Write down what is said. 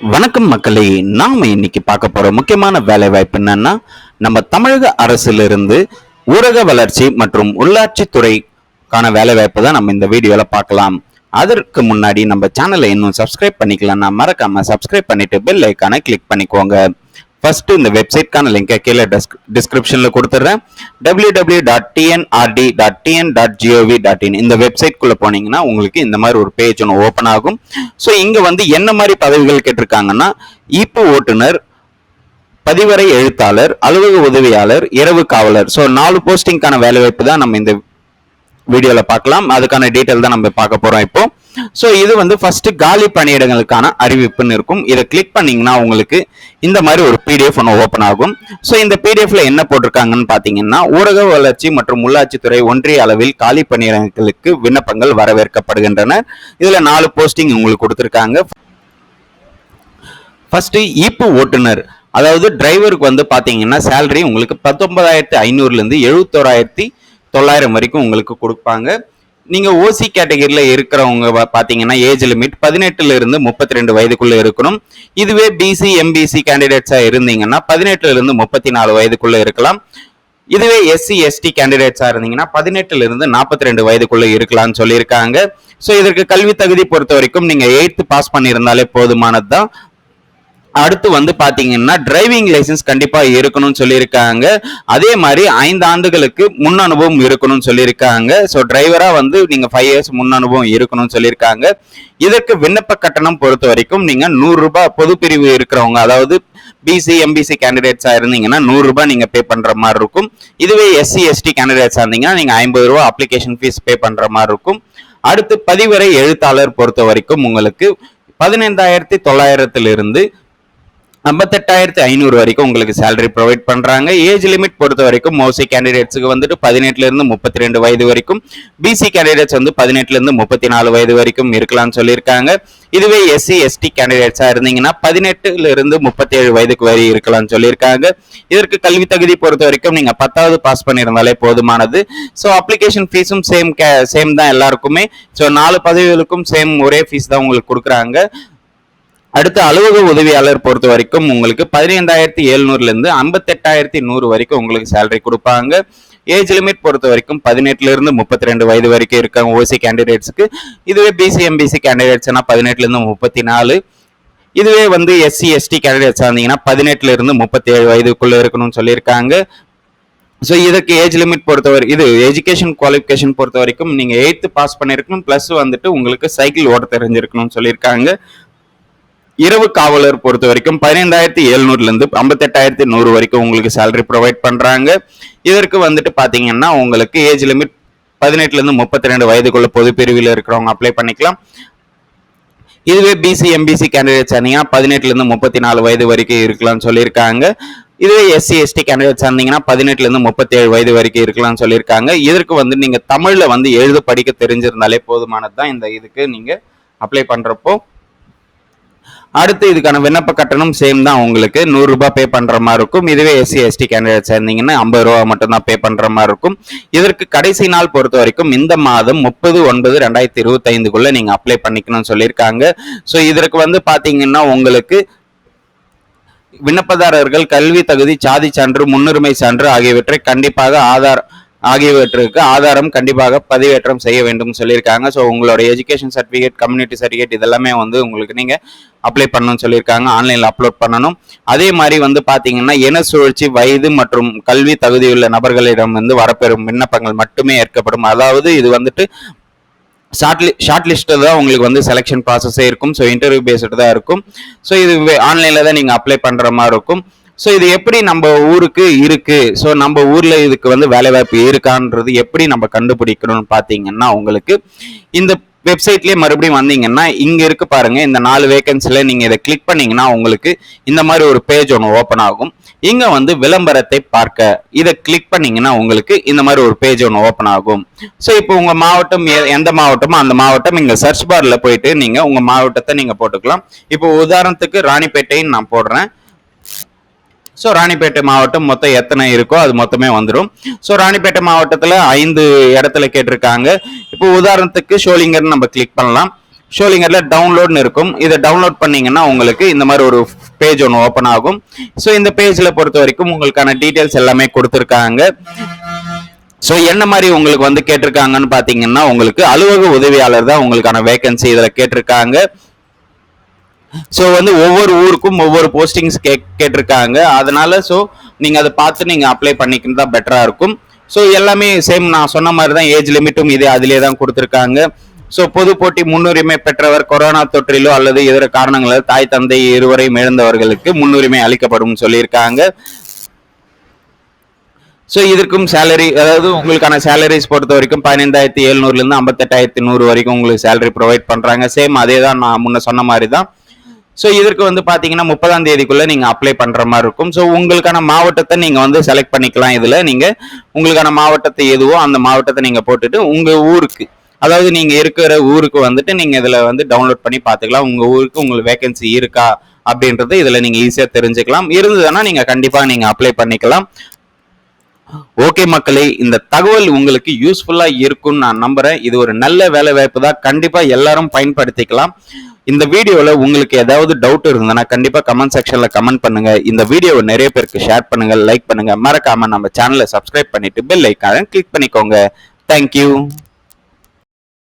வணக்கம் மக்களே. நாம இன்னைக்கு பார்க்க போற முக்கியமான வேலை வாய்ப்பு என்னன்னா, நம்ம தமிழக அரசிலிருந்து ஊரக வளர்ச்சி மற்றும் உள்ளாட்சி துறைக்கான வேலை வாய்ப்பு தான் நம்ம இந்த வீடியோல பார்க்கலாம். அதற்கு முன்னாடி நம்ம சேனலை இன்னும் சப்ஸ்கிரைப் பண்ணிக்கலன்னா மறக்காம சப்ஸ்கிரைப் பண்ணிட்டு பெல் ஐக்கானை கிளிக் பண்ணிக்கோங்க. ஃபர்ஸ்ட் இந்த வெப்சைட்கான லிங்கை கீழே டிஸ்கிரிப்ஷன்ல கொடுத்துட்றேன். www.tnrd.tn.gov.in இந்த வெப்சைட்குள்ள போனீங்கன்னா உங்களுக்கு இந்த மாதிரி ஒரு பேஜ் ஒன்று ஓப்பன் ஆகும். ஸோ இங்க வந்து என்ன மாதிரி பதவிகள் கேட்டிருக்காங்கன்னா, ஈப்பு ஓட்டுநர், பதிவறை எழுத்தாளர், அலுவலக உதவியாளர், இரவு காவலர். ஸோ 4 போஸ்டிங்கான வேலை வாய்ப்பு தான் நம்ம இந்த வீடியோல பார்க்கலாம். அதுக்கான டீட்டெயில் தான் நம்ம பார்க்க போறோம் இப்போ. ஸோ இது வந்து ஃபர்ஸ்ட் காலி பணியிடங்களுக்கான அறிவிப்புன்னு இருக்கும். இதை கிளிக் பண்ணீங்கன்னா உங்களுக்கு இந்த மாதிரி ஒரு பிடிஎஃப் ஒன்று ஓப்பன் ஆகும். ஸோ இந்த பிடிஎஃப்ல என்ன போட்டிருக்காங்கன்னு பார்த்தீங்கன்னா, ஊரக வளர்ச்சி மற்றும் உள்ளாட்சித்துறை ஒன்றிய அளவில் காலி பணியிடங்களுக்கு விண்ணப்பங்கள் வரவேற்கப்படுகின்றன. இதுல 4 போஸ்டிங் உங்களுக்கு கொடுத்துருக்காங்க. ஃபர்ஸ்ட் ஈப்பு ஓட்டுநர், அதாவது டிரைவருக்கு வந்து பாத்தீங்கன்னா சேலரி உங்களுக்கு 19,500 இருந்து 71,900 வரைக்கும் உங்களுக்கு கொடுப்பாங்க. நீங்க ஓசி கேட்டகரியில இருக்கிறவங்க பாத்தீங்கன்னா ஏஜ் லிமிட் 18 இருந்து 32 வயதுக்குள்ள இருக்கணும். இதுவே பிசி எம்பிசி கேண்டிடேட்ஸா இருந்தீங்கன்னா 18 இருந்து 34 வயதுக்குள்ள இருக்கலாம். இதுவே எஸ்சி எஸ்டி கேண்டிடேட்ஸா இருந்தீங்கன்னா 18 இருந்து 42 வயதுக்குள்ள இருக்கலாம்னு சொல்லியிருக்காங்க. ஸோ இதற்கு கல்வி தகுதி பொறுத்த வரைக்கும் நீங்க 8th பாஸ் பண்ணியிருந்தாலே போதுமானது தான். அடுத்து வந்து பாத்தீங்கன்னா டிரைவிங் லைசன்ஸ் கண்டிப்பா இருக்கணும்னு சொல்லியிருக்காங்க. அதே மாதிரி 5 ஆண்டுகளுக்கு முன் அனுபவம் இருக்கணும்னு சொல்லியிருக்காங்க. ஸோ டிரைவரா வந்து நீங்க 5 இயர்ஸ் முன் அனுபவம் இருக்கணும்னு சொல்லியிருக்காங்க. இதற்கு விண்ணப்ப கட்டணம் பொறுத்த வரைக்கும் நீங்க 100 ரூபாய் பொது பிரிவு இருக்கிறவங்க, அதாவது பிசி எம்பிசி கேண்டிடேட்ஸா இருந்தீங்கன்னா 100 ரூபாய் நீங்க பே பண்ற மாதிரி இருக்கும். இதுவே எஸ்சி எஸ்டி கேண்டிடேட்ஸா இருந்தீங்கன்னா நீங்க 50 ரூபாய் அப்ளிகேஷன் ஃபீஸ் பே பண்ற மாதிரி இருக்கும். அடுத்து பதிவறை எழுத்தாளர் பொறுத்த வரைக்கும் உங்களுக்கு 15,900 இருந்து 58,500 வரைக்கும் உங்களுக்கு சேலரி ப்ரொவைட் பண்றாங்க. ஏஜ் லிமிட் பொறுத்த வரைக்கும் ஓசி கேண்டிடேட்ஸுக்கு வந்துட்டு 18 இருந்து 32 வயது வரைக்கும், பிசி கேண்டிடேட்ஸ் வந்து 18 இருந்து 34 வயது வரைக்கும் இருக்கலாம்னு சொல்லியிருக்காங்க. இதுவே எஸ்சி எஸ்டி கேண்டிடேட்ஸா இருந்தீங்கன்னா 18 இருந்து 37 வயதுக்கு வரை இருக்கலாம்னு சொல்லியிருக்காங்க. இதற்கு கல்வி தகுதி பொறுத்த வரைக்கும் நீங்க 10வது பாஸ் பண்ணியிருந்தாலே போதுமானது. ஸோ அப்ளிகேஷன் ஃபீஸும் சேம் தான் எல்லாருக்குமே. ஸோ 4 பதவிகளுக்கும் சேம் ஒரே ஃபீஸ் தான் உங்களுக்கு கொடுக்குறாங்க. அடுத்து அலுவலக உதவியாளர் பொறுத்த வரைக்கும் உங்களுக்கு 15,700 இருந்து 58,100 வரைக்கும் உங்களுக்கு சேலரி கொடுப்பாங்க. ஏஜ் லிமிட் பொறுத்த வரைக்கும் 18 இருந்து 32 வயது வரைக்கும் இருக்காங்க ஓசி கேண்டிடேட்ஸ்க்கு. இதுவே பிசி எம்பிசி கேண்டிடேட்ஸ்னா 18 இருந்து 34. இதுவே வந்து எஸ்சி எஸ்டி கேண்டிடேட்ஸ் இருந்தீங்கன்னா 18 இருந்து 37 வயதுக்குள்ள இருக்கணும்னு சொல்லியிருக்காங்க. ஸோ இதுக்கு ஏஜ் லிமிட் பொறுத்தவரை, இது எஜுகேஷன் குவாலிஃபிகேஷன் பொறுத்த வரைக்கும் நீங்க 8th பாஸ் பண்ணிருக்கணும், பிளஸ் வந்துட்டு உங்களுக்கு சைக்கிள் ஓட்ட தெரிஞ்சிருக்கணும்னு சொல்லியிருக்காங்க. இரவு காவலர் பொறுத்த வரைக்கும் 15,700 இருந்து 58,100 வரைக்கும் உங்களுக்கு சேலரி ப்ரொவைட் பண்றாங்க. இதற்கு வந்துட்டு பாத்தீங்கன்னா உங்களுக்கு ஏஜ் லிமிட் 18 இருந்து 32 வயதுக்குள்ள பொது பிரிவில் இருக்கிறவங்க அப்ளை பண்ணிக்கலாம். இதுவே பிசி எம்பிசி கேண்டிடேட்ஸ் ஆனீங்கன்னா 18 இருந்து 34 வயது வரைக்கும் இருக்கலாம்னு சொல்லியிருக்காங்க. இதுவே எஸ்சி எஸ்டி கேண்டிடேட்ஸ் இருந்தீங்கன்னா 18 இருந்து 37 வயது வரைக்கும் இருக்கலாம்னு சொல்லியிருக்காங்க. இதற்கு வந்து நீங்க தமிழ்ல வந்து எழுத படிக்க தெரிஞ்சிருந்தாலே போதுமானது தான் இந்த இதுக்கு நீங்க அப்ளை பண்றப்போ. அடுத்து இதுக்கான விண்ணப்ப கட்டணம் சேம் தான், உங்களுக்கு 100 ரூபாய் பே பண்ற மாதிரி இருக்கும். இதுவே எஸ்சி எஸ்டி கேண்டிடேட்ஸ் இருந்தீங்கன்னா 50 ரூபாய் மட்டும் தான் பே பண்ற மாதிரி இருக்கும். இதற்கு கடைசி நாள் பொறுத்த வரைக்கும் இந்த மாதம் 30/9/2025 நீங்க அப்ளை பண்ணிக்கணும்னு சொல்லியிருக்காங்க. ஸோ இதற்கு வந்து பாத்தீங்கன்னா உங்களுக்கு விண்ணப்பதாரர்கள் கல்வி தகுதி, சாதி சான்று, முன்னுரிமை சான்று ஆகியவற்றை கண்டிப்பாக ஆகியவற்றுக்கு ஆதாரம் கண்டிப்பாக பதிவேற்றம் செய்ய வேண்டும் சொல்லியிருக்காங்க. ஸோ உங்களோட எஜுகேஷன் சர்டிஃபிகேட், கம்யூனிட்டி சர்டிஃபிகேட் இதெல்லாமே வந்து உங்களுக்கு நீங்க அப்ளை பண்ணணும்னு சொல்லியிருக்காங்க. ஆன்லைன்ல அப்லோட் பண்ணணும். அதே மாதிரி வந்து பாத்தீங்கன்னா இன சுழற்சி, வயது மற்றும் கல்வி தகுதியுள்ள நபர்களிடம் வந்து வரப்பெறும் விண்ணப்பங்கள் மட்டுமே ஏற்கப்படும். அதாவது இது வந்துட்டு ஷார்ட் லிஸ்ட் தான் உங்களுக்கு வந்து செலெக்ஷன் ப்ராசஸே இருக்கும். ஸோ இன்டர்வியூ பேஸ்டு தான் இருக்கும். ஸோ இது ஆன்லைன்ல தான் நீங்க அப்ளை பண்ற மாதிரி இருக்கும். ஸோ இது எப்படி நம்ம ஊருக்கு இருக்கு, ஸோ நம்ம ஊர்ல இதுக்கு வந்து வேலை வாய்ப்பு இருக்கான்றது எப்படி நம்ம கண்டுபிடிக்கணும்னு பாத்தீங்கன்னா, உங்களுக்கு இந்த வெப்சைட்லயே மறுபடியும் வந்தீங்கன்னா இங்க இருக்கு பாருங்க, இந்த 4 வேகன்சில நீங்க இதை கிளிக் பண்ணீங்கன்னா உங்களுக்கு இந்த மாதிரி ஒரு பேஜ் ஒன்று ஓப்பன் ஆகும். இங்க வந்து விளம்பரத்தை பார்க்க இதை கிளிக் பண்ணீங்கன்னா உங்களுக்கு இந்த மாதிரி ஒரு பேஜ் ஒன்று ஓப்பன் ஆகும். ஸோ இப்போ உங்க மாவட்டம் எந்த மாவட்டமோ அந்த மாவட்டம் இங்க சர்ச் பார்ல போயிட்டு நீங்க உங்க மாவட்டத்தை நீங்க போட்டுக்கலாம். இப்போ உதாரணத்துக்கு ராணிப்பேட்டைன்னு நான் போடுறேன். ஸோ ராணிப்பேட்டை மாவட்டம் மொத்தம் எத்தனை இருக்கோ அது மொத்தமே வந்துடும். ஸோ ராணிப்பேட்டை மாவட்டத்தில் 5 இடத்துல கேட்டிருக்காங்க. இப்போ உதாரணத்துக்கு ஷோலிங்கர்னு நம்ம கிளிக் பண்ணலாம். ஷோலிங்கர்ல டவுன்லோட்னு இருக்கும். இதை டவுன்லோட் பண்ணீங்கன்னா உங்களுக்கு இந்த மாதிரி ஒரு பேஜ் ஒன்று ஓப்பன் ஆகும். ஸோ இந்த பேஜ்ல பொறுத்த வரைக்கும் உங்களுக்கான டீட்டெயில்ஸ் எல்லாமே கொடுத்துருக்காங்க. ஸோ என்ன மாதிரி உங்களுக்கு வந்து கேட்டிருக்காங்கன்னு பார்த்தீங்கன்னா உங்களுக்கு அலுவலக உதவியாளர் தான் உங்களுக்கான வேகன்சி இதில் கேட்டிருக்காங்க. ஸோ வந்து ஒவ்வொரு ஊருக்கும் ஒவ்வொரு போஸ்டிங்ஸ் கேட்டிருக்காங்க. அதனால ஸோ நீங்கள் அதை பார்த்து நீங்கள் அப்ளை பண்ணிக்கிறது தான் பெட்டராக இருக்கும். ஸோ எல்லாமே சேம் நான் சொன்ன மாதிரி தான், ஏஜ் லிமிட்டும் இதே அதிலே தான் கொடுத்துருக்காங்க. ஸோ பொது போட்டி முன்னுரிமை பெற்றவர், கொரோனா தொற்றிலோ அல்லது இதர காரணங்களால் தாய் தந்தை இருவரையும் இழந்தவர்களுக்கு முன்னுரிமை அளிக்கப்படும் சொல்லியிருக்காங்க. ஸோ இதற்கும் சேலரி, அதாவது உங்களுக்கான சேலரிஸ் பொறுத்த வரைக்கும் 15,700 58,100 வரைக்கும் உங்களுக்கு சேலரி ப்ரொவைட் பண்ணுறாங்க. சேம் அதே தான், நான் முன்ன சொன்ன மாதிரி தான். ஸோ இதற்கு வந்து பார்த்தீங்கன்னா 30ஆம் தேதிக்குள்ளே நீங்கள் அப்ளை பண்ணுற மாதிரி இருக்கும். ஸோ உங்களுக்கான மாவட்டத்தை நீங்கள் வந்து செலக்ட் பண்ணிக்கலாம். இதில் நீங்கள் உங்களுக்கான மாவட்டத்தை எதுவோ அந்த மாவட்டத்தை நீங்கள் போட்டுட்டு உங்கள் ஊருக்கு, அதாவது நீங்கள் இருக்கிற ஊருக்கு வந்துட்டு நீங்கள் இதில் வந்து டவுன்லோட் பண்ணி பார்த்துக்கலாம். உங்கள் ஊருக்கு உங்களுக்கு வேகன்சி இருக்கா அப்படின்றது இதில் நீங்கள் ஈஸியாக தெரிஞ்சுக்கலாம். இருந்ததுன்னா நீங்கள் கண்டிப்பாக நீங்கள் அப்ளை பண்ணிக்கலாம். ஓகே மக்களே, இந்த தகவல் உங்களுக்கு யூஸ்ஃபுல்லா இருக்கும்னு நான் நம்புறேன். இது ஒரு நல்ல வேலை வாய்ப்பு தான், கண்டிப்பா எல்லாரும் பயன்படுத்திக்கலாம். இந்த வீடியோல உங்களுக்கு ஏதாவது டவுட் இருந்ததுன்னா கண்டிப்பா கமெண்ட் செக்ஷன்ல கமெண்ட் பண்ணுங்க. இந்த வீடியோவை நிறைய பேருக்கு ஷேர் பண்ணுங்க, லைக் பண்ணுங்க. மறக்காம நம்ம சேனலை சப்ஸ்கிரைப் பண்ணிட்டு பெல் ஐக்கானை கிளிக் பண்ணிக்கோங்க. தேங்க்யூ.